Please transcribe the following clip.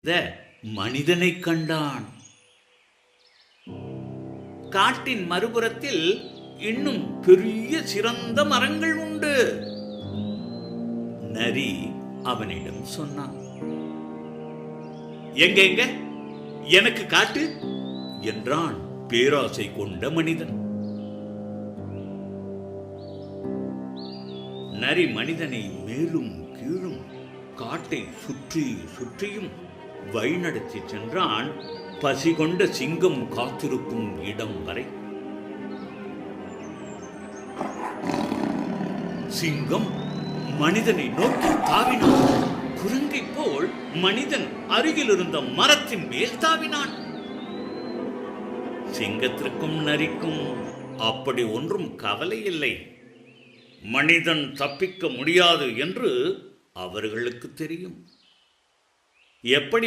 இந்த மனிதனை கண்டான். காட்டின் மறுபுறத்தில் இன்னும் பெரிய சிறந்த மரங்கள் உண்டு. நரி அவனிடம் சொன்னான், எங்க எங்க எனக்கு காட்டு என்றான் பேராசை கொண்ட மனிதன். நரி மனிதனை மேலும் கீழும் காட்டை சுற்றி சுற்றியும் வழிநடத்தி சென்றான் பசி கொண்ட சிங்கம் காத்திருக்கும் இடம் வரை. சிங்கம் மனிதனை நோக்கி தாவினான். குரங்கை போல் மனிதன் அருகில் இருந்த மரத்தின் மேல் தாவினான். சிங்கத்திற்கும் நரிக்கும் அப்படி ஒன்றும் கவலை இல்லை. மனிதன் தப்பிக்க முடியாது என்று அவர்களுக்கு தெரியும். எப்படி